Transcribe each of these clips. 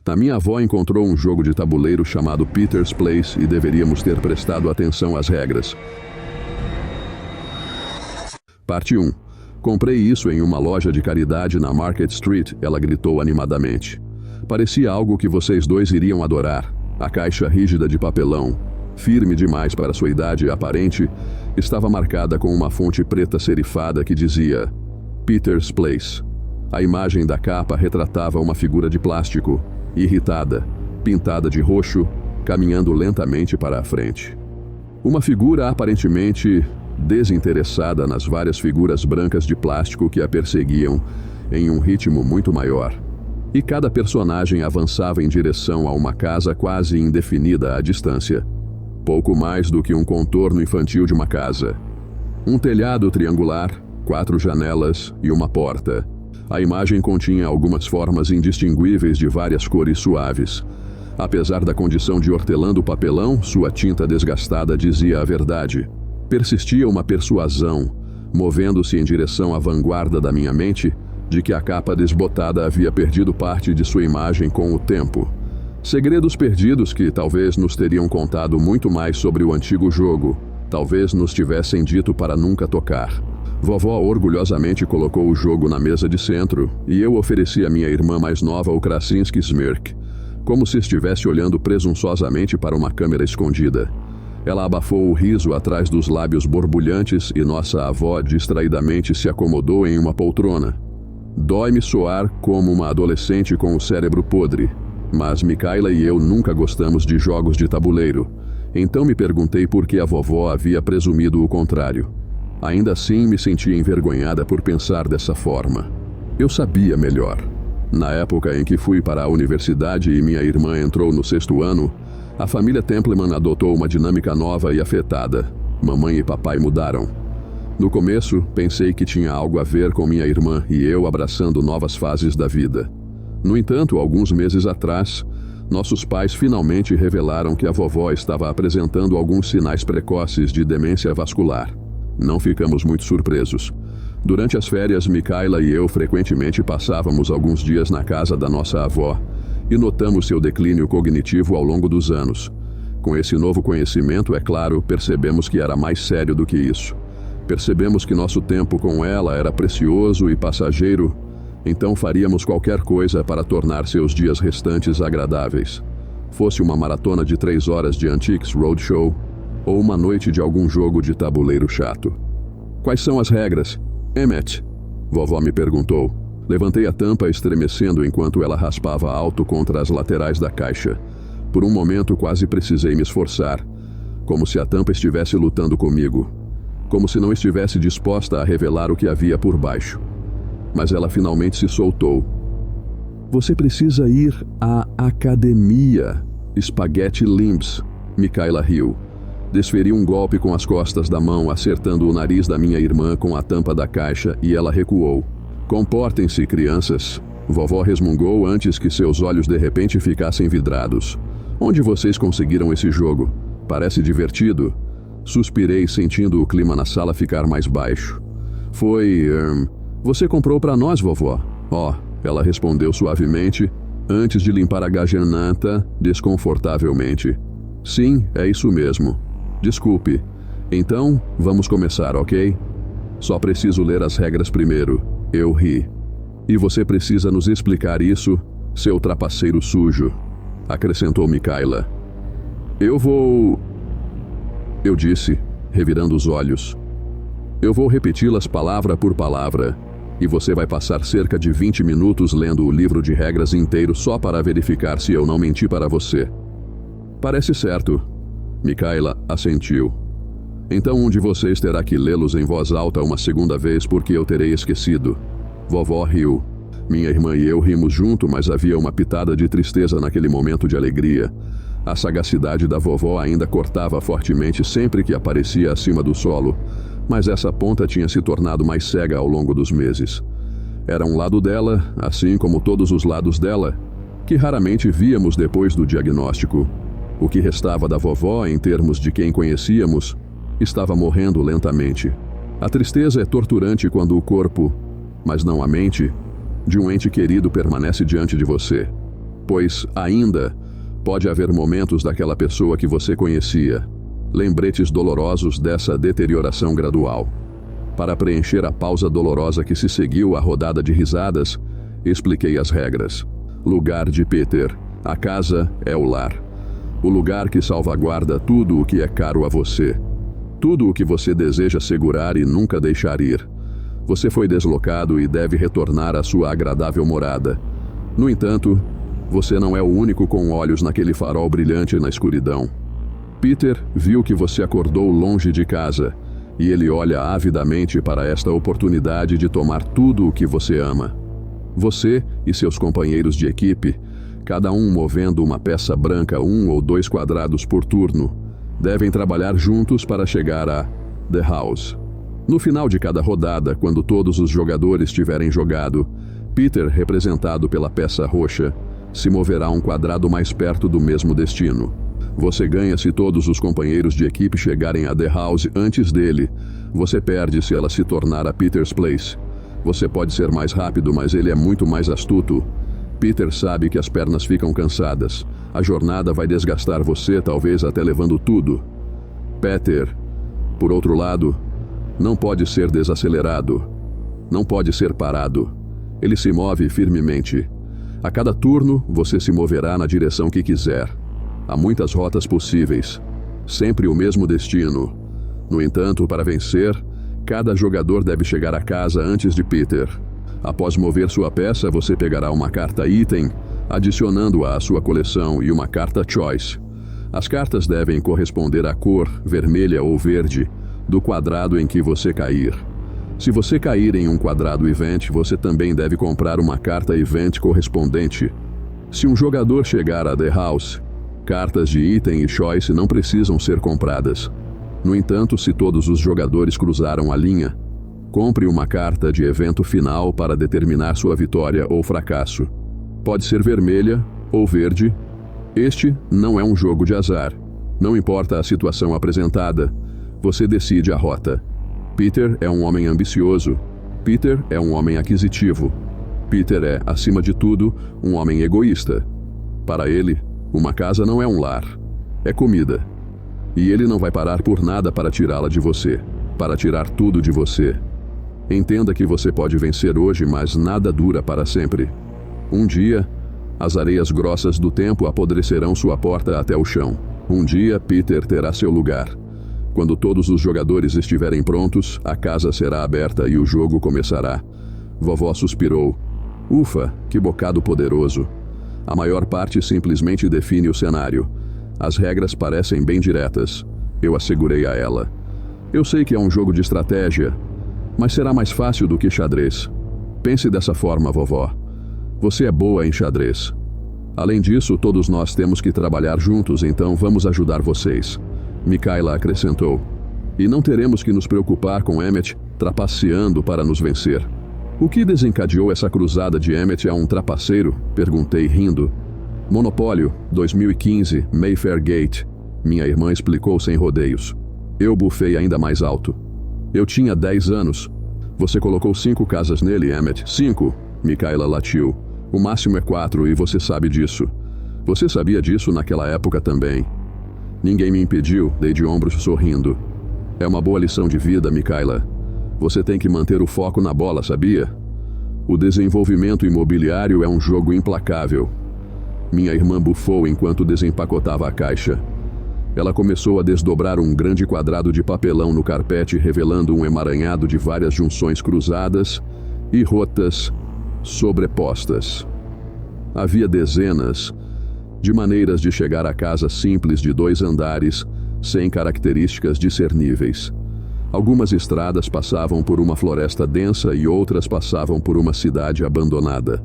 A minha avó encontrou um jogo de tabuleiro chamado Peter's Place e deveríamos ter prestado atenção às regras. Parte 1. Comprei isso em uma loja de caridade na Market Street, ela gritou animadamente. Parecia algo que vocês dois iriam adorar. A caixa rígida de papelão, firme demais para sua idade aparente, estava marcada com uma fonte preta serifada que dizia Peter's Place. A imagem da capa retratava uma figura de plástico, irritada, pintada de roxo, caminhando lentamente para a frente. Uma figura aparentemente desinteressada nas várias figuras brancas de plástico que a perseguiam em um ritmo muito maior. E cada personagem avançava em direção a uma casa quase indefinida à distância. Pouco mais do que um contorno infantil de uma casa. Um telhado triangular, 4 janelas e uma porta. A imagem continha algumas formas indistinguíveis de várias cores suaves. Apesar da condição de hortelã do papelão, sua tinta desgastada dizia a verdade. Persistia uma persuasão, movendo-se em direção à vanguarda da minha mente, de que a capa desbotada havia perdido parte de sua imagem com o tempo. Segredos perdidos que talvez nos teriam contado muito mais sobre o antigo jogo, talvez nos tivessem dito para nunca tocar. Vovó orgulhosamente colocou o jogo na mesa de centro e eu ofereci à minha irmã mais nova o Krasinski Smirk, como se estivesse olhando presunçosamente para uma câmera escondida. Ela abafou o riso atrás dos lábios borbulhantes e nossa avó distraidamente se acomodou em uma poltrona. Dói-me soar como uma adolescente com o cérebro podre, mas Mikaela e eu nunca gostamos de jogos de tabuleiro, então me perguntei por que a vovó havia presumido o contrário. Ainda assim, me sentia envergonhada por pensar dessa forma. Eu sabia melhor. Na época em que fui para a universidade e minha irmã entrou no 6º ano, a família Templeman adotou uma dinâmica nova e afetada. Mamãe e papai mudaram. No começo, pensei que tinha algo a ver com minha irmã e eu abraçando novas fases da vida. No entanto, alguns meses atrás, nossos pais finalmente revelaram que a vovó estava apresentando alguns sinais precoces de demência vascular. Não ficamos muito surpresos. Durante as férias, Mikaela e eu frequentemente passávamos alguns dias na casa da nossa avó e notamos seu declínio cognitivo ao longo dos anos. Com esse novo conhecimento, é claro, percebemos que era mais sério do que isso. Percebemos que nosso tempo com ela era precioso e passageiro, então faríamos qualquer coisa para tornar seus dias restantes agradáveis. Fosse uma maratona de 3 horas de Antiques Roadshow, ou uma noite de algum jogo de tabuleiro chato. Quais são as regras, Emmett? Vovó me perguntou. Levantei a tampa estremecendo enquanto ela raspava alto contra as laterais da caixa. Por um momento quase precisei me esforçar, como se a tampa estivesse lutando comigo, como se não estivesse disposta a revelar o que havia por baixo. Mas ela finalmente se soltou. Você precisa ir à academia, Spaghetti Limbs. Mikaela riu. Desferi um golpe com as costas da mão, acertando o nariz da minha irmã com a tampa da caixa, e ela recuou. Comportem-se, crianças. Vovó resmungou antes que seus olhos de repente ficassem vidrados. Onde vocês conseguiram esse jogo? Parece divertido. Suspirei, sentindo o clima na sala ficar mais baixo. Você comprou para nós, vovó? Ela respondeu suavemente, antes de limpar a garganta desconfortavelmente. Sim, é isso mesmo. Desculpe. Então, vamos começar, ok? Só preciso ler as regras primeiro. Eu ri. E você precisa nos explicar isso, seu trapaceiro sujo, acrescentou Mikaela. Eu disse, revirando os olhos. Eu vou repeti-las palavra por palavra, e você vai passar cerca de 20 minutos lendo o livro de regras inteiro só para verificar se eu não menti para você. Parece certo. Mikaela assentiu. Então um de vocês terá que lê-los em voz alta uma segunda vez porque eu terei esquecido. Vovó riu. Minha irmã e eu rimos junto, mas havia uma pitada de tristeza naquele momento de alegria. A sagacidade da vovó ainda cortava fortemente sempre que aparecia acima do solo, mas essa ponta tinha se tornado mais cega ao longo dos meses. Era um lado dela, assim como todos os lados dela, que raramente víamos depois do diagnóstico. O que restava da vovó, em termos de quem conhecíamos, estava morrendo lentamente. A tristeza é torturante quando o corpo, mas não a mente, de um ente querido permanece diante de você. Pois, ainda, pode haver momentos daquela pessoa que você conhecia, lembretes dolorosos dessa deterioração gradual. Para preencher a pausa dolorosa que se seguiu à rodada de risadas, expliquei as regras. Lugar de Peter. A casa é o lar. O lugar que salvaguarda tudo o que é caro a você. Tudo o que você deseja segurar e nunca deixar ir. Você foi deslocado e deve retornar à sua agradável morada. No entanto, você não é o único com olhos naquele farol brilhante na escuridão. Peter viu que você acordou longe de casa, e ele olha avidamente para esta oportunidade de tomar tudo o que você ama. Você e seus companheiros de equipe, cada um movendo uma peça branca 1 ou 2 quadrados por turno, devem trabalhar juntos para chegar a The House. No final de cada rodada, quando todos os jogadores tiverem jogado, Peter, representado pela peça roxa, se moverá um quadrado mais perto do mesmo destino. Você ganha se todos os companheiros de equipe chegarem a The House antes dele. Você perde se ela se tornar a Peter's Place. Você pode ser mais rápido, mas ele é muito mais astuto. Peter sabe que as pernas ficam cansadas. A jornada vai desgastar você, talvez até levando tudo. Peter, por outro lado, não pode ser desacelerado. Não pode ser parado. Ele se move firmemente. A cada turno, você se moverá na direção que quiser. Há muitas rotas possíveis. Sempre o mesmo destino. No entanto, para vencer, cada jogador deve chegar a casa antes de Peter. Após mover sua peça, você pegará uma carta item, adicionando-a à sua coleção, e uma carta choice. As cartas devem corresponder à cor, vermelha ou verde, do quadrado em que você cair. Se você cair em um quadrado event, você também deve comprar uma carta event correspondente. Se um jogador chegar a The House, cartas de item e choice não precisam ser compradas. No entanto, se todos os jogadores cruzaram a linha, compre uma carta de evento final para determinar sua vitória ou fracasso. Pode ser vermelha ou verde. Este não é um jogo de azar. Não importa a situação apresentada, você decide a rota. Peter é um homem ambicioso. Peter é um homem aquisitivo. Peter é, acima de tudo, um homem egoísta. Para ele, uma casa não é um lar, é comida. E ele não vai parar por nada para tirá-la de você, para tirar tudo de você. Entenda que você pode vencer hoje, mas nada dura para sempre. Um dia, as areias grossas do tempo apodrecerão sua porta até o chão. Um dia, Peter terá seu lugar. Quando todos os jogadores estiverem prontos, a casa será aberta e o jogo começará. Vovó suspirou. Ufa, que bocado poderoso. A maior parte simplesmente define o cenário. As regras parecem bem diretas. Eu assegurei a ela. Eu sei que é um jogo de estratégia, mas será mais fácil do que xadrez. Pense dessa forma, vovó. Você é boa em xadrez. Além disso, todos nós temos que trabalhar juntos, então vamos ajudar vocês. Mikaela acrescentou. E não teremos que nos preocupar com Emmett trapaceando para nos vencer. O que desencadeou essa cruzada de Emmett é um trapaceiro? Perguntei rindo. Monopólio, 2015, Mayfair Gate. Minha irmã explicou sem rodeios. Eu bufei ainda mais alto. Eu tinha 10 anos. Você colocou 5 casas nele, Emmett. 5, Mikaela latiu. O máximo é 4 e você sabe disso. Você sabia disso naquela época também. Ninguém me impediu, dei de ombros sorrindo. É uma boa lição de vida, Mikaela. Você tem que manter o foco na bola, sabia? O desenvolvimento imobiliário é um jogo implacável. Minha irmã bufou enquanto desempacotava a caixa. Ela começou a desdobrar um grande quadrado de papelão no carpete, revelando um emaranhado de várias junções cruzadas e rotas sobrepostas. Havia dezenas de maneiras de chegar à casa simples de 2 andares, sem características discerníveis. Algumas estradas passavam por uma floresta densa e outras passavam por uma cidade abandonada.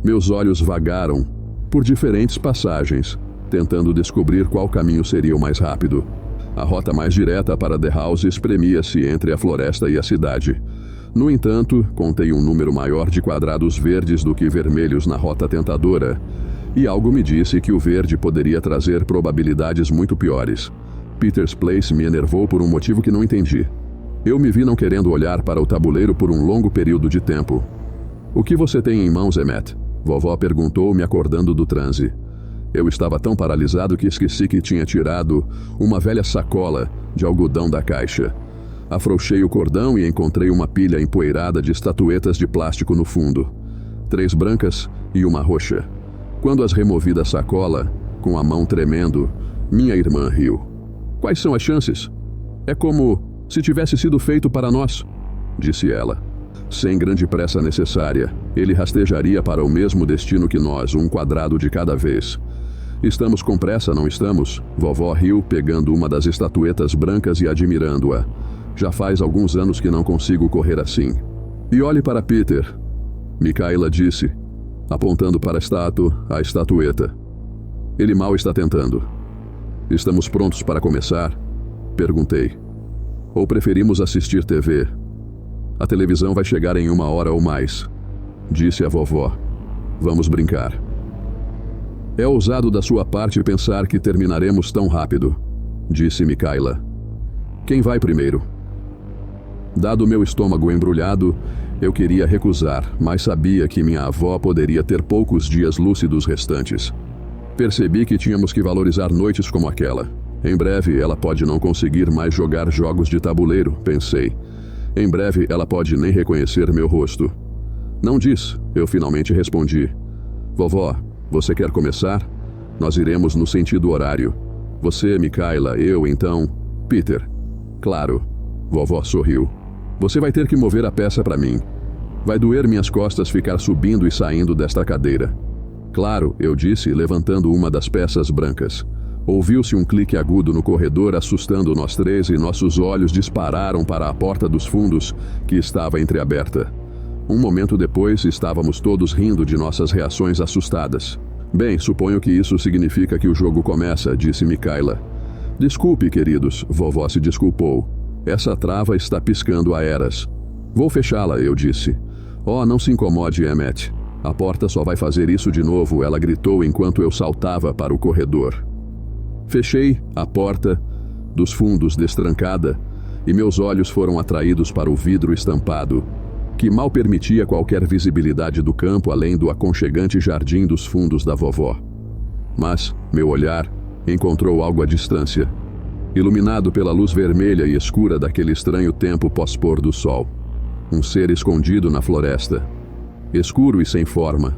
Meus olhos vagaram por diferentes passagens, tentando descobrir qual caminho seria o mais rápido. A rota mais direta para The House espremia-se entre a floresta e a cidade. No entanto, contei um número maior de quadrados verdes do que vermelhos na rota tentadora, e algo me disse que o verde poderia trazer probabilidades muito piores. Peter's Place me enervou por um motivo que não entendi. Eu me vi não querendo olhar para o tabuleiro por um longo período de tempo. O que você tem em mãos, Emmett? Vovó perguntou, me acordando do transe. Eu estava tão paralisado que esqueci que tinha tirado uma velha sacola de algodão da caixa. Afrouxei o cordão e encontrei uma pilha empoeirada de estatuetas de plástico no fundo. 3 brancas e uma roxa. Quando as removi da sacola, com a mão tremendo, minha irmã riu. Quais são as chances? É como se tivesse sido feito para nós, disse ela. Sem grande pressa necessária, ele rastejaria para o mesmo destino que nós, um quadrado de cada vez. Estamos com pressa, não estamos? Vovó riu, pegando uma das estatuetas brancas e admirando-a. Já faz alguns anos que não consigo correr assim. E olhe para Peter, Mikaela disse, apontando para a estatueta. Ele mal está tentando. Estamos prontos para começar? Perguntei. Ou preferimos assistir TV? A televisão vai chegar em 1 hora ou mais, disse a vovó. Vamos brincar. É ousado da sua parte pensar que terminaremos tão rápido, disse Mikaela. Quem vai primeiro? Dado meu estômago embrulhado, eu queria recusar, mas sabia que minha avó poderia ter poucos dias lúcidos restantes. Percebi que tínhamos que valorizar noites como aquela. Em breve ela pode não conseguir mais jogar jogos de tabuleiro, pensei. Em breve ela pode nem reconhecer meu rosto. Não diz, eu finalmente respondi. Vovó, você quer começar? Nós iremos no sentido horário. Você, Mikaela, eu, então, Peter. Claro. Vovó sorriu. Você vai ter que mover a peça para mim. Vai doer minhas costas ficar subindo e saindo desta cadeira. Claro, eu disse, levantando uma das peças brancas. Ouviu-se um clique agudo no corredor, assustando nós 3 e nossos olhos dispararam para a porta dos fundos, que estava entreaberta. Um momento depois, estávamos todos rindo de nossas reações assustadas. Bem, suponho que isso significa que o jogo começa, disse Mikaela. Desculpe, queridos, vovó se desculpou. Essa trava está piscando a eras. Vou fechá-la, eu disse. Oh, não se incomode, Emmett. A porta só vai fazer isso de novo, ela gritou enquanto eu saltava para o corredor. Fechei a porta dos fundos destrancada e meus olhos foram atraídos para o vidro estampado, que mal permitia qualquer visibilidade do campo além do aconchegante jardim dos fundos da vovó. Mas meu olhar encontrou algo à distância, iluminado pela luz vermelha e escura daquele estranho tempo pós-pôr do sol. Um ser escondido na floresta, escuro e sem forma,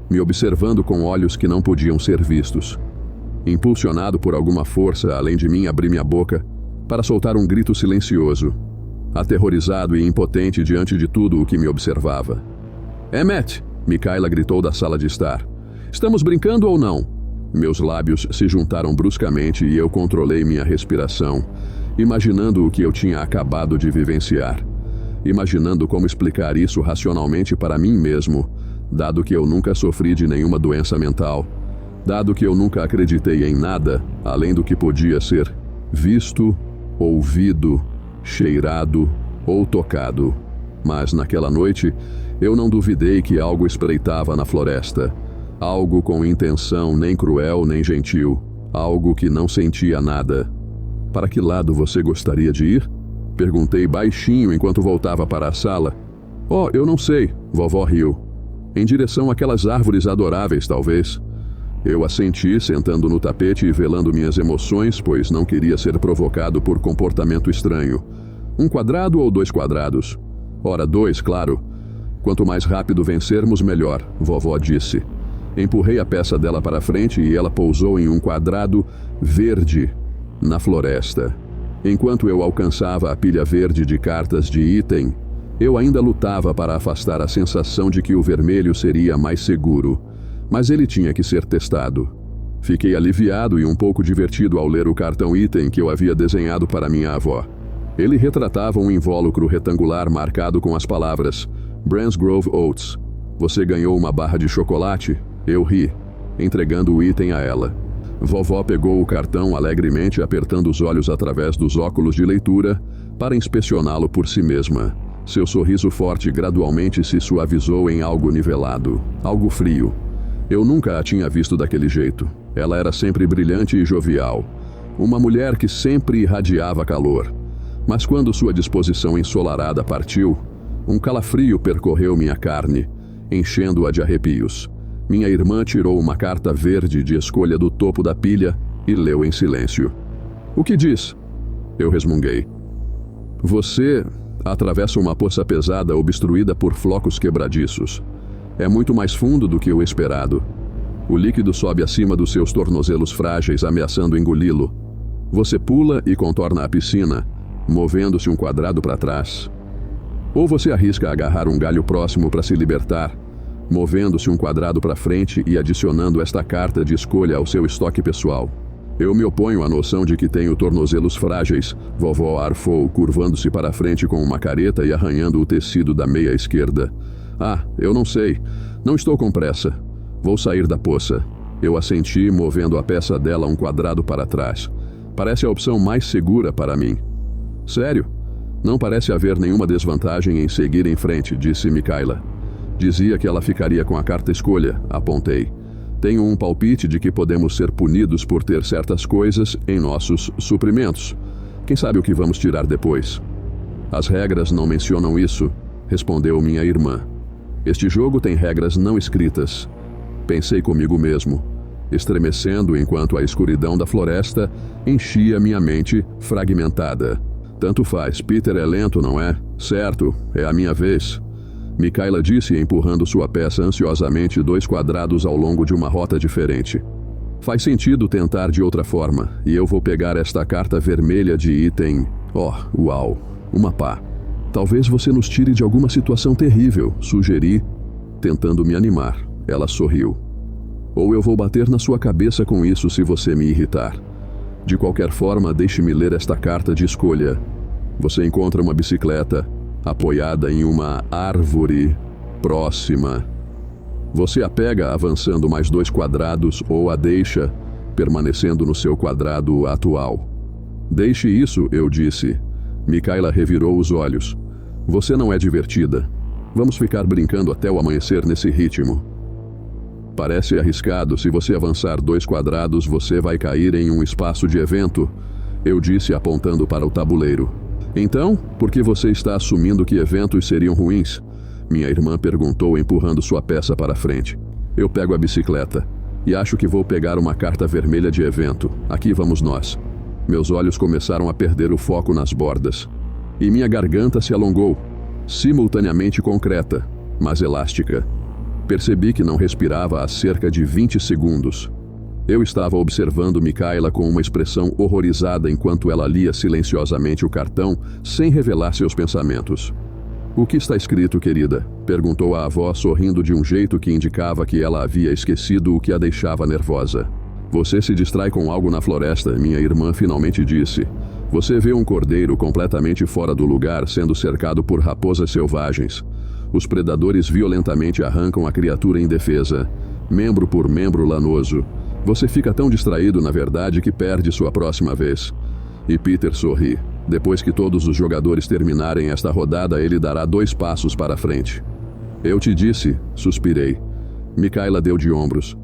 me observando com olhos que não podiam ser vistos. Impulsionado por alguma força, além de mim, abri minha boca para soltar um grito silencioso, aterrorizado e impotente diante de tudo o que me observava. Emmett! Mikaela gritou da sala de estar. Estamos brincando ou não? Meus lábios se juntaram bruscamente e eu controlei minha respiração, imaginando o que eu tinha acabado de vivenciar. Imaginando como explicar isso racionalmente para mim mesmo, dado que eu nunca sofri de nenhuma doença mental, dado que eu nunca acreditei em nada além do que podia ser visto, ouvido, cheirado ou tocado. Mas naquela noite, eu não duvidei que algo espreitava na floresta, algo com intenção nem cruel nem gentil, algo que não sentia nada. Para que lado você gostaria de ir? Perguntei baixinho enquanto voltava para a sala. Oh, eu não sei, vovó riu. Em direção àquelas árvores adoráveis, talvez. Eu assenti, sentando no tapete e velando minhas emoções, pois não queria ser provocado por comportamento estranho. 1 quadrado ou 2 quadrados? Ora, 2, claro. Quanto mais rápido vencermos, melhor, vovó disse. Empurrei a peça dela para frente e ela pousou em um quadrado verde na floresta. Enquanto eu alcançava a pilha verde de cartas de item, eu ainda lutava para afastar a sensação de que o vermelho seria mais seguro. Mas ele tinha que ser testado. Fiquei aliviado e um pouco divertido ao ler o cartão item que eu havia desenhado para minha avó. Ele retratava um invólucro retangular marcado com as palavras Bransgrove Oats. Você ganhou uma barra de chocolate? Eu ri, entregando o item a ela. Vovó pegou o cartão alegremente, apertando os olhos através dos óculos de leitura para inspecioná-lo por si mesma. Seu sorriso forte gradualmente se suavizou em algo nivelado, algo frio. Eu nunca a tinha visto daquele jeito. Ela era sempre brilhante e jovial. Uma mulher que sempre irradiava calor. Mas quando sua disposição ensolarada partiu, um calafrio percorreu minha carne, enchendo-a de arrepios. Minha irmã tirou uma carta verde de escolha do topo da pilha e leu em silêncio. O que diz? Eu resmunguei. Você atravessa uma poça pesada obstruída por flocos quebradiços. É muito mais fundo do que o esperado. O líquido sobe acima dos seus tornozelos frágeis, ameaçando engoli-lo. Você pula e contorna a piscina, movendo-se um quadrado para trás. Ou você arrisca agarrar um galho próximo para se libertar, movendo-se um quadrado para frente e adicionando esta carta de escolha ao seu estoque pessoal. Eu me oponho à noção de que tenho tornozelos frágeis, vovó arfou, curvando-se para frente com uma careta e arranhando o tecido da meia esquerda. Ah, eu não sei. Não estou com pressa. Vou sair da poça. Eu assenti, movendo a peça dela um quadrado para trás. Parece a opção mais segura para mim. Sério? Não parece haver nenhuma desvantagem em seguir em frente, disse Mikaela. Dizia que ela ficaria com a carta escolha, apontei. Tenho um palpite de que podemos ser punidos por ter certas coisas em nossos suprimentos. Quem sabe o que vamos tirar depois? As regras não mencionam isso, respondeu minha irmã. Este jogo tem regras não escritas. Pensei comigo mesmo, estremecendo enquanto a escuridão da floresta enchia minha mente fragmentada. Tanto faz, Peter é lento, não é? Certo, é a minha vez. Mikaela disse, empurrando sua peça ansiosamente 2 quadrados ao longo de uma rota diferente. Faz sentido tentar de outra forma, e eu vou pegar esta carta vermelha de item... uau, uma pá. Talvez você nos tire de alguma situação terrível, sugeri, tentando me animar. Ela sorriu. Ou eu vou bater na sua cabeça com isso se você me irritar. De qualquer forma, deixe-me ler esta carta de escolha. Você encontra uma bicicleta apoiada em uma árvore próxima. Você a pega avançando mais 2 quadrados ou a deixa permanecendo no seu quadrado atual. Deixe isso, eu disse. Mikaela revirou os olhos. Você não é divertida. Vamos ficar brincando até o amanhecer nesse ritmo. Parece arriscado. Se você avançar 2 quadrados, você vai cair em um espaço de evento, eu disse apontando para o tabuleiro. Então, por que você está assumindo que eventos seriam ruins? Minha irmã perguntou, empurrando sua peça para frente. Eu pego a bicicleta. E acho que vou pegar uma carta vermelha de evento. Aqui vamos nós. Meus olhos começaram a perder o foco nas bordas. E minha garganta se alongou, simultaneamente concreta, mas elástica. Percebi que não respirava há cerca de 20 segundos. Eu estava observando Mikaela com uma expressão horrorizada enquanto ela lia silenciosamente o cartão, sem revelar seus pensamentos. O que está escrito, querida? Perguntou a avó, sorrindo de um jeito que indicava que ela havia esquecido o que a deixava nervosa. Você se distrai com algo na floresta, minha irmã finalmente disse. Você vê um cordeiro completamente fora do lugar sendo cercado por raposas selvagens. Os predadores violentamente arrancam a criatura indefesa, membro por membro lanoso. Você fica tão distraído, na verdade, que perde sua próxima vez. E Peter sorri. Depois que todos os jogadores terminarem esta rodada, ele dará 2 passos para frente. Eu te disse, suspirei. Mikaela deu de ombros.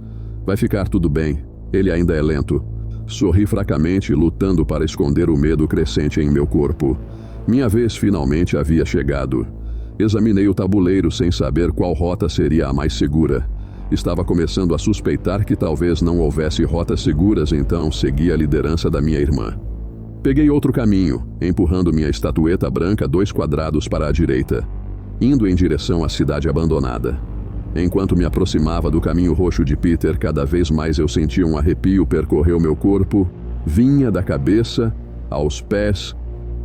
Vai ficar tudo bem. Ele ainda é lento. Sorri fracamente, lutando para esconder o medo crescente em meu corpo. Minha vez finalmente havia chegado. Examinei o tabuleiro sem saber qual rota seria a mais segura. Estava começando a suspeitar que talvez não houvesse rotas seguras, então segui a liderança da minha irmã. Peguei outro caminho, empurrando minha estatueta branca 2 quadrados para a direita, indo em direção à cidade abandonada. Enquanto me aproximava do caminho roxo de Peter, cada vez mais eu sentia um arrepio percorrer o meu corpo, vinha da cabeça aos pés,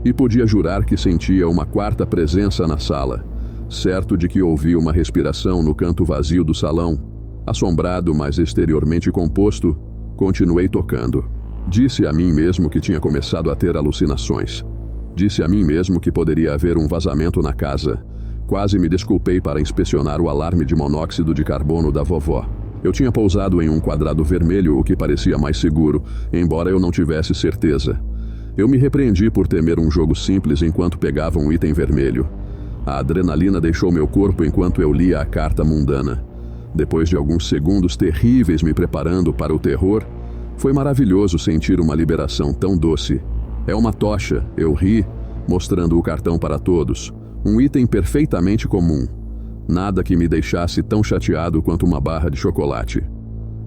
e podia jurar que sentia uma 4ª presença na sala, certo de que ouvi uma respiração no canto vazio do salão. Assombrado, mas exteriormente composto, continuei tocando. Disse a mim mesmo que tinha começado a ter alucinações. Disse a mim mesmo que poderia haver um vazamento na casa. Quase me desculpei para inspecionar o alarme de monóxido de carbono da vovó. Eu tinha pousado em um quadrado vermelho, o que parecia mais seguro, embora eu não tivesse certeza. Eu me repreendi por temer um jogo simples enquanto pegava um item vermelho. A adrenalina deixou meu corpo enquanto eu lia a carta mundana. Depois de alguns segundos terríveis me preparando para o terror, foi maravilhoso sentir uma liberação tão doce. É uma tocha, eu ri, mostrando o cartão para todos. Um item perfeitamente comum. Nada que me deixasse tão chateado quanto uma barra de chocolate.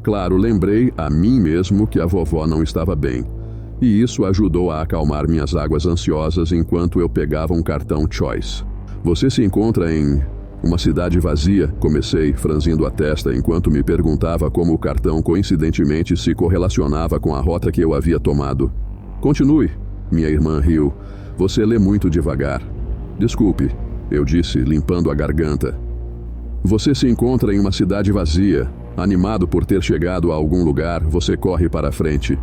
Claro, lembrei a mim mesmo que a vovó não estava bem, e isso ajudou a acalmar minhas águas ansiosas enquanto eu pegava um cartão Choice. Você se encontra em uma cidade vazia, comecei, franzindo a testa enquanto me perguntava como o cartão coincidentemente se correlacionava com a rota que eu havia tomado. Continue, minha irmã riu. Você lê muito devagar. Desculpe, eu disse, limpando a garganta. Você se encontra em uma cidade vazia. Animado por ter chegado a algum lugar, você corre para a frente.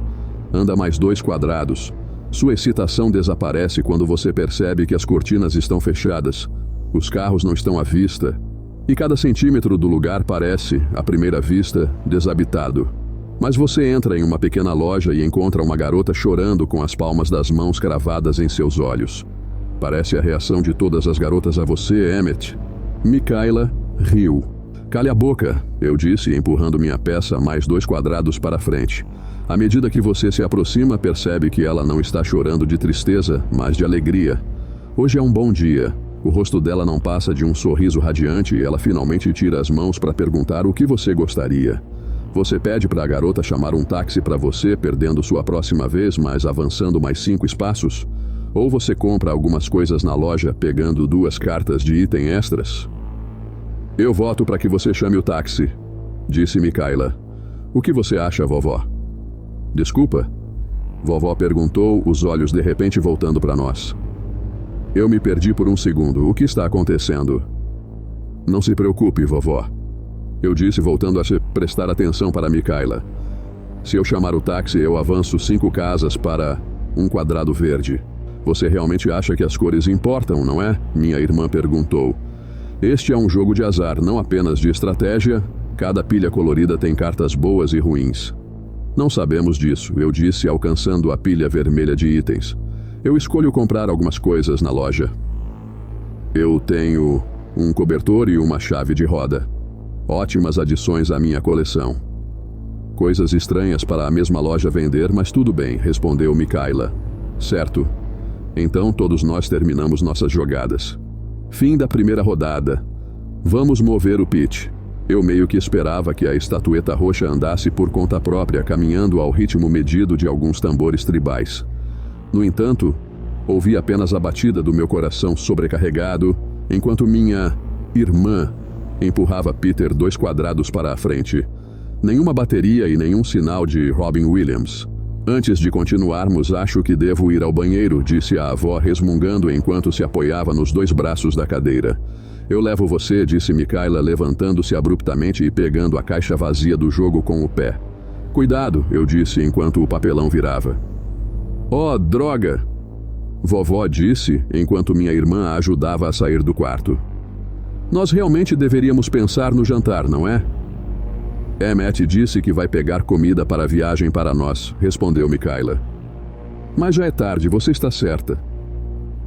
Anda mais 2 quadrados. Sua excitação desaparece quando você percebe que as cortinas estão fechadas. Os carros não estão à vista. E cada centímetro do lugar parece, à primeira vista, desabitado. Mas você entra em uma pequena loja e encontra uma garota chorando com as palmas das mãos cravadas em seus olhos. Parece a reação de todas as garotas a você, Emmett. Mikaela riu. Cale a boca, eu disse, empurrando minha peça mais 2 quadrados para frente. À medida que você se aproxima, percebe que ela não está chorando de tristeza, mas de alegria. Hoje é um bom dia. O rosto dela não passa de um sorriso radiante e ela finalmente tira as mãos para perguntar o que você gostaria. Você pede para a garota chamar um táxi para você, perdendo sua próxima vez, mas avançando mais 5 espaços? Ou você compra algumas coisas na loja, pegando 2 cartas de item extras? Eu voto para que você chame o táxi, disse Mikaela. O que você acha, vovó? Desculpa? Vovó perguntou, os olhos de repente voltando para nós. Eu me perdi por um segundo. O que está acontecendo? Não se preocupe, vovó. Eu disse, voltando a prestar atenção para Mikaela. Se eu chamar o táxi, eu avanço 5 casas para um quadrado verde. Você realmente acha que as cores importam, não é? Minha irmã perguntou. Este é um jogo de azar, não apenas de estratégia. Cada pilha colorida tem cartas boas e ruins. Não sabemos disso, eu disse, alcançando a pilha vermelha de itens. Eu escolho comprar algumas coisas na loja. Eu tenho um cobertor e uma chave de roda. Ótimas adições à minha coleção. Coisas estranhas para a mesma loja vender, mas tudo bem, respondeu Mikaela. Certo. Então todos nós terminamos nossas jogadas. Fim da primeira rodada. Vamos mover o pitch. Eu meio que esperava que a estatueta roxa andasse por conta própria, caminhando ao ritmo medido de alguns tambores tribais. No entanto, ouvi apenas a batida do meu coração sobrecarregado, enquanto minha irmã empurrava Peter 2 quadrados para a frente. Nenhuma bateria e nenhum sinal de Robin Williams. Antes de continuarmos, acho que devo ir ao banheiro, disse a avó resmungando enquanto se apoiava nos 2 braços da cadeira. Eu levo você, disse Mikaela, levantando-se abruptamente e pegando a caixa vazia do jogo com o pé. Cuidado, eu disse enquanto o papelão virava. Oh, droga! Vovó disse, enquanto minha irmã a ajudava a sair do quarto. Nós realmente deveríamos pensar no jantar, não é? Emmett disse que vai pegar comida para a viagem para nós, respondeu Mikaela. Mas já é tarde, você está certa.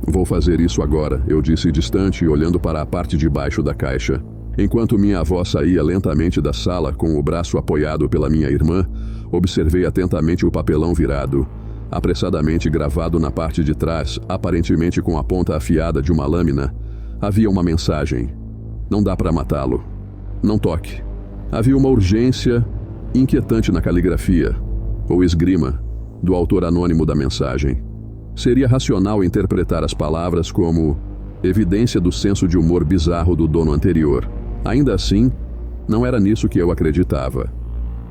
Vou fazer isso agora, eu disse distante, olhando para a parte de baixo da caixa. Enquanto minha avó saía lentamente da sala com o braço apoiado pela minha irmã, observei atentamente o papelão virado. Apressadamente gravado na parte de trás, aparentemente com a ponta afiada de uma lâmina, havia uma mensagem. Não dá para matá-lo. Não toque. Havia uma urgência inquietante na caligrafia, ou esgrima, do autor anônimo da mensagem. Seria racional interpretar as palavras como evidência do senso de humor bizarro do dono anterior. Ainda assim, não era nisso que eu acreditava.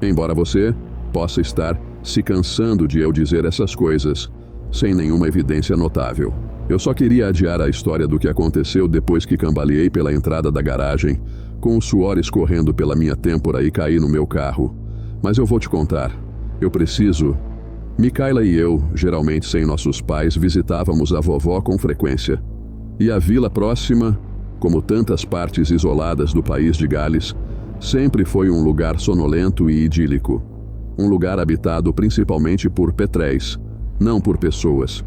Embora você possa estar se cansando de eu dizer essas coisas, sem nenhuma evidência notável. Eu só queria adiar a história do que aconteceu depois que cambaleei pela entrada da garagem, com o suor escorrendo pela minha têmpora e caí no meu carro. Mas eu vou te contar. Eu preciso... Mikaela e eu, geralmente sem nossos pais, visitávamos a vovó com frequência. E a vila próxima, como tantas partes isoladas do país de Gales, sempre foi um lugar sonolento e idílico. Um lugar habitado principalmente por petréis, não por pessoas.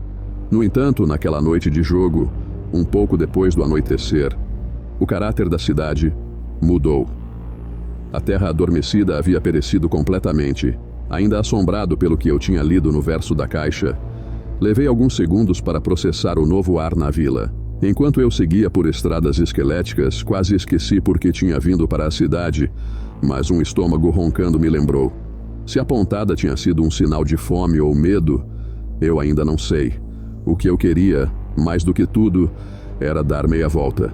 No entanto, naquela noite de jogo, um pouco depois do anoitecer, o caráter da cidade mudou. A terra adormecida havia perecido completamente. Ainda assombrado pelo que eu tinha lido no verso da caixa, levei alguns segundos para processar o novo ar na vila. Enquanto eu seguia por estradas esqueléticas, quase esqueci por que tinha vindo para a cidade, mas um estômago roncando me lembrou. Se a pontada tinha sido um sinal de fome ou medo, eu ainda não sei. O que eu queria, mais do que tudo, era dar meia volta.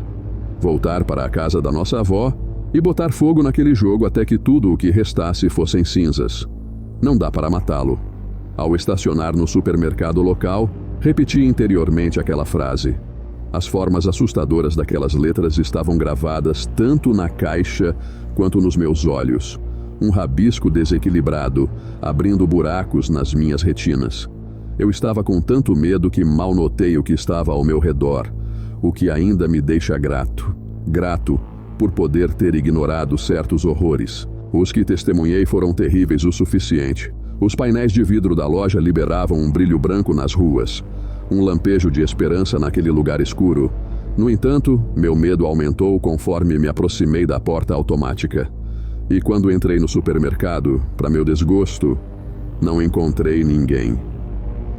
Voltar para a casa da nossa avó e botar fogo naquele jogo até que tudo o que restasse fossem cinzas. Não dá para matá-lo. Ao estacionar no supermercado local, repeti interiormente aquela frase. As formas assustadoras daquelas letras estavam gravadas tanto na caixa quanto nos meus olhos. Um rabisco desequilibrado, abrindo buracos nas minhas retinas. Eu estava com tanto medo que mal notei o que estava ao meu redor, o que ainda me deixa grato. Grato por poder ter ignorado certos horrores. Os que testemunhei foram terríveis o suficiente. Os painéis de vidro da loja liberavam um brilho branco nas ruas. Um lampejo de esperança naquele lugar escuro. No entanto, meu medo aumentou conforme me aproximei da porta automática. E quando entrei no supermercado, para meu desgosto, não encontrei ninguém.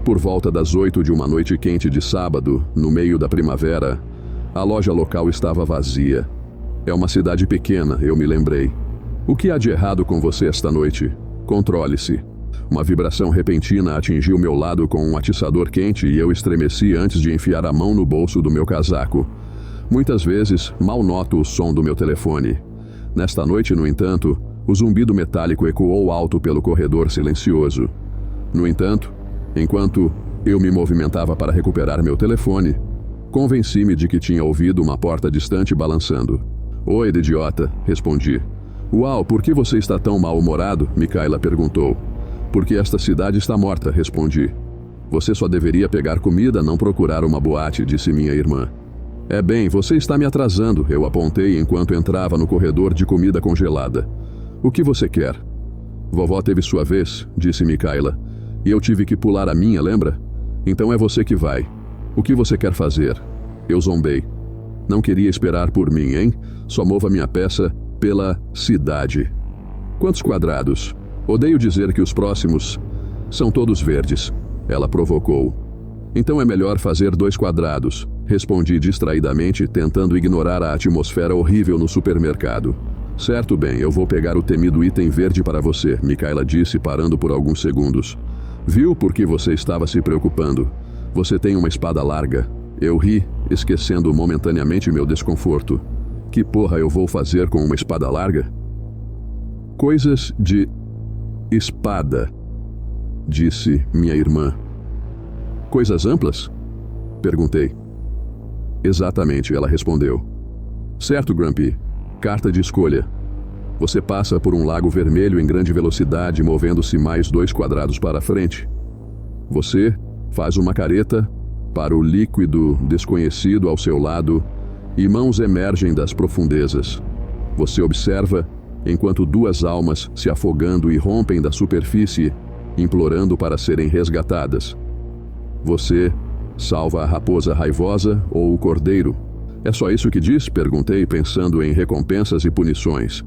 Por volta das 8 de uma noite quente de sábado, no meio da primavera, a loja local estava vazia. É uma cidade pequena, eu me lembrei. O que há de errado com você esta noite? Controle-se. Uma vibração repentina atingiu meu lado com um atiçador quente e eu estremeci antes de enfiar a mão no bolso do meu casaco. Muitas vezes, mal noto o som do meu telefone. Nesta noite, no entanto, o zumbido metálico ecoou alto pelo corredor silencioso. No entanto, enquanto eu me movimentava para recuperar meu telefone, convenci-me de que tinha ouvido uma porta distante balançando. "Oi, idiota", respondi. "Uau, por que você está tão mal-humorado?", Mikaela perguntou. "Porque esta cidade está morta", respondi. "Você só deveria pegar comida, não procurar uma boate", disse minha irmã. "É bem, você está me atrasando", eu apontei enquanto entrava no corredor de comida congelada. "O que você quer?" "Vovó teve sua vez", disse Mikaela. "E eu tive que pular a minha, lembra? Então é você que vai. O que você quer fazer?" Eu zombei. "Não queria esperar por mim, hein? Só mova minha peça pela cidade." "Quantos quadrados?" "Odeio dizer que os próximos são todos verdes", ela provocou. "Então é melhor fazer 2 quadrados", respondi distraidamente, tentando ignorar a atmosfera horrível no supermercado. "Certo, bem, eu vou pegar o temido item verde para você", Mikaela disse, parando por alguns segundos. "Viu por que você estava se preocupando? Você tem uma espada larga." Eu ri, esquecendo momentaneamente meu desconforto. "Que porra eu vou fazer com uma espada larga?" "Coisas de espada", disse minha irmã. "Coisas amplas?" perguntei. "Exatamente", ela respondeu. "Certo, Grumpy. Carta de escolha. Você passa por um lago vermelho em grande velocidade, movendo-se mais 2 quadrados para frente. Você faz uma careta para o líquido desconhecido ao seu lado e mãos emergem das profundezas. Você observa enquanto 2 almas se afogando irrompem da superfície, implorando para serem resgatadas. Você salva a raposa raivosa ou o cordeiro? "É só isso que diz?", perguntei, pensando em recompensas e punições.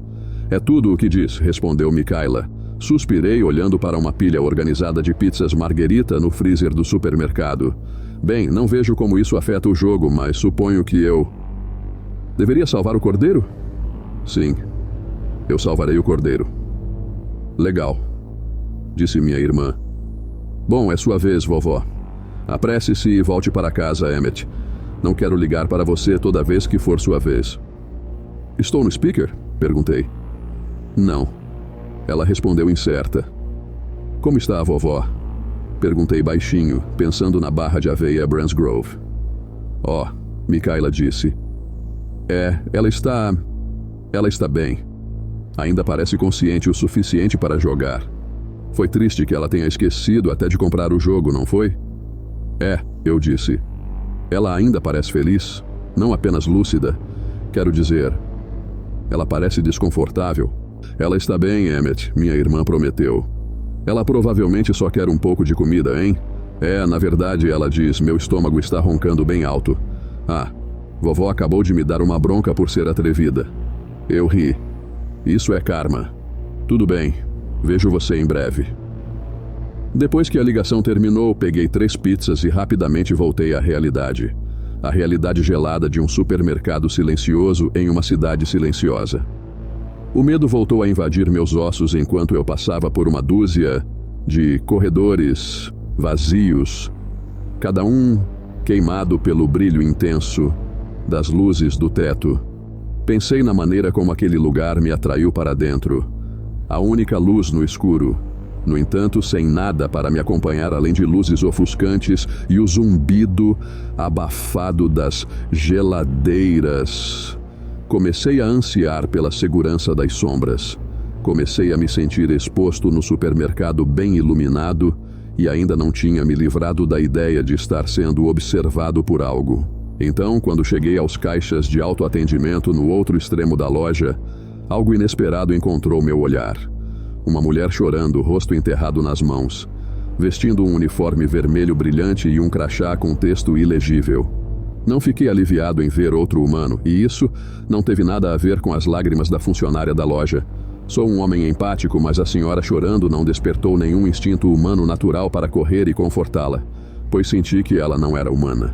"É tudo o que diz", respondeu Mikaela. Suspirei, olhando para uma pilha organizada de pizzas marguerita no freezer do supermercado. "Bem, não vejo como isso afeta o jogo, mas suponho que eu... Deveria salvar o cordeiro?" "Sim, eu salvarei o cordeiro." "Legal", disse minha irmã. "Bom, é sua vez, vovó. Apresse-se e volte para casa, Emmett. Não quero ligar para você toda vez que for sua vez." "Estou no speaker?", perguntei. "Não", ela respondeu incerta. "Como está a vovó?", perguntei baixinho, pensando na barra de aveia Bransgrove. "Oh", Mikaela disse. Ela está bem. Ainda parece consciente o suficiente para jogar. Foi triste que ela tenha esquecido até de comprar o jogo, não foi?" Eu disse. "Ela ainda parece feliz, não apenas lúcida. Quero dizer, ela parece desconfortável." "Ela está bem, Emmett", minha irmã prometeu. "Ela provavelmente só quer um pouco de comida, hein?" Na verdade", ela diz, "meu estômago está roncando bem alto." "Ah, vovó acabou de me dar uma bronca por ser atrevida." Eu ri. "Isso é karma." "Tudo bem, vejo você em breve." Depois que a ligação terminou, peguei 3 pizzas e rapidamente voltei à realidade. A realidade gelada de um supermercado silencioso em uma cidade silenciosa. O medo voltou a invadir meus ossos enquanto eu passava por uma dúzia de corredores vazios, cada um queimado pelo brilho intenso das luzes do teto. Pensei na maneira como aquele lugar me atraiu para dentro. A única luz no escuro. No entanto, sem nada para me acompanhar além de luzes ofuscantes e o zumbido abafado das geladeiras. Comecei a ansiar pela segurança das sombras. Comecei a me sentir exposto no supermercado bem iluminado e ainda não tinha me livrado da ideia de estar sendo observado por algo. Então, quando cheguei aos caixas de autoatendimento no outro extremo da loja, algo inesperado encontrou meu olhar. Uma mulher chorando, rosto enterrado nas mãos, vestindo um uniforme vermelho brilhante e um crachá com texto ilegível. Não fiquei aliviado em ver outro humano, e isso não teve nada a ver com as lágrimas da funcionária da loja. Sou um homem empático, mas a senhora chorando não despertou nenhum instinto humano natural para correr e confortá-la, pois senti que ela não era humana.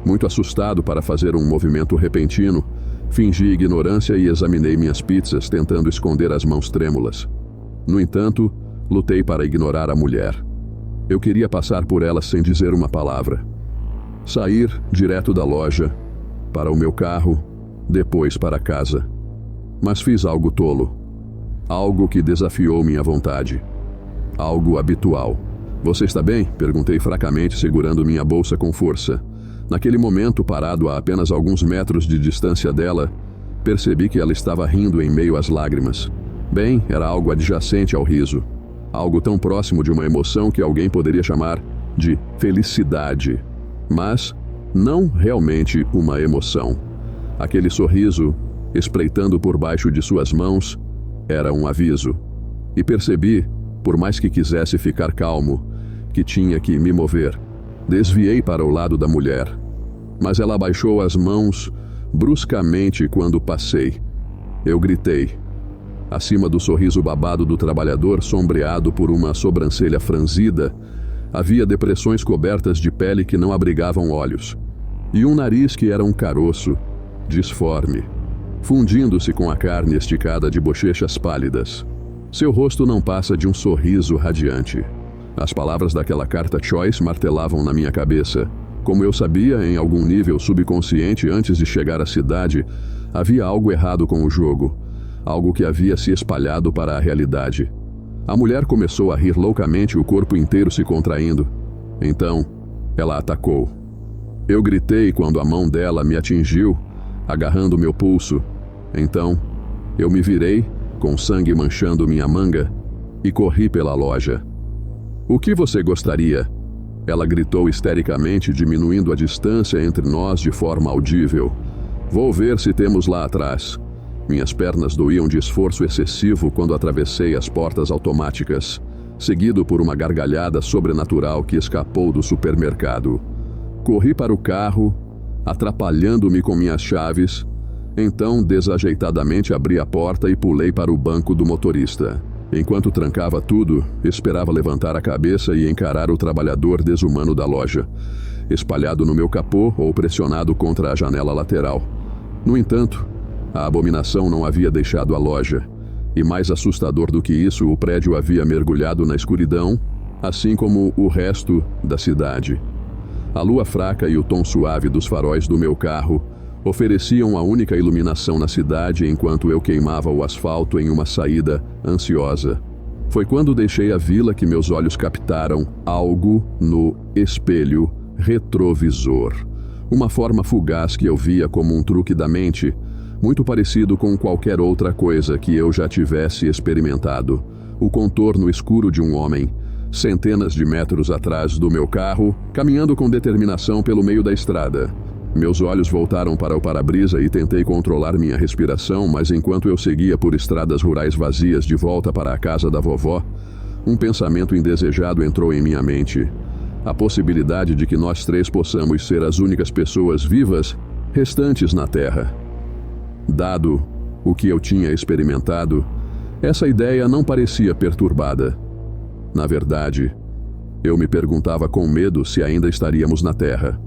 Muito assustado para fazer um movimento repentino, fingi ignorância e examinei minhas pizzas, tentando esconder as mãos trêmulas. No entanto, lutei para ignorar a mulher. Eu queria passar por ela sem dizer uma palavra. Sair direto da loja, para o meu carro, depois para casa. Mas fiz algo tolo. Algo que desafiou minha vontade. Algo habitual. Você está bem? Perguntei fracamente, segurando minha bolsa com força. Naquele momento, parado a apenas alguns metros de distância dela, percebi que ela estava rindo em meio às lágrimas. Bem, era algo adjacente ao riso. Algo tão próximo de uma emoção que alguém poderia chamar de felicidade. Mas não realmente uma emoção. Aquele sorriso, espreitando por baixo de suas mãos, era um aviso. E percebi, por mais que quisesse ficar calmo, que tinha que me mover. Desviei para o lado da mulher, mas ela abaixou as mãos bruscamente quando passei. Eu gritei. Acima do sorriso babado do trabalhador, sombreado por uma sobrancelha franzida, havia depressões cobertas de pele que não abrigavam olhos, e um nariz que era um caroço, disforme, fundindo-se com a carne esticada de bochechas pálidas. Seu rosto não passa de um sorriso radiante. As palavras daquela carta Choice martelavam na minha cabeça. Como eu sabia, em algum nível subconsciente antes de chegar à cidade, havia algo errado com o jogo, algo que havia se espalhado para a realidade. A mulher começou a rir loucamente, o corpo inteiro se contraindo. Então, ela atacou. Eu gritei quando a mão dela me atingiu, agarrando meu pulso. Então, eu me virei, com sangue manchando minha manga, e corri pela loja. O que você gostaria? Ela gritou histericamente, diminuindo a distância entre nós de forma audível. Vou ver se temos lá atrás. Minhas pernas doíam de esforço excessivo quando atravessei as portas automáticas, seguido por uma gargalhada sobrenatural que escapou do supermercado. Corri para o carro, atrapalhando-me com minhas chaves. Então, desajeitadamente, abri a porta e pulei para o banco do motorista. Enquanto trancava tudo, esperava levantar a cabeça e encarar o trabalhador desumano da loja, espalhado no meu capô ou pressionado contra a janela lateral. No entanto, a abominação não havia deixado a loja, e mais assustador do que isso, o prédio havia mergulhado na escuridão, assim como o resto da cidade. A lua fraca e o tom suave dos faróis do meu carro ofereciam a única iluminação na cidade enquanto eu queimava o asfalto em uma saída ansiosa. Foi quando deixei a vila que meus olhos captaram algo no espelho retrovisor. Uma forma fugaz que eu via como um truque da mente, muito parecido com qualquer outra coisa que eu já tivesse experimentado. O contorno escuro de um homem, centenas de metros atrás do meu carro, caminhando com determinação pelo meio da estrada. Meus olhos voltaram para o para-brisa e tentei controlar minha respiração, mas enquanto eu seguia por estradas rurais vazias de volta para a casa da vovó, um pensamento indesejado entrou em minha mente. A possibilidade de que nós três possamos ser as únicas pessoas vivas restantes na Terra. Dado o que eu tinha experimentado, essa ideia não parecia perturbada. Na verdade, eu me perguntava com medo se ainda estaríamos na Terra.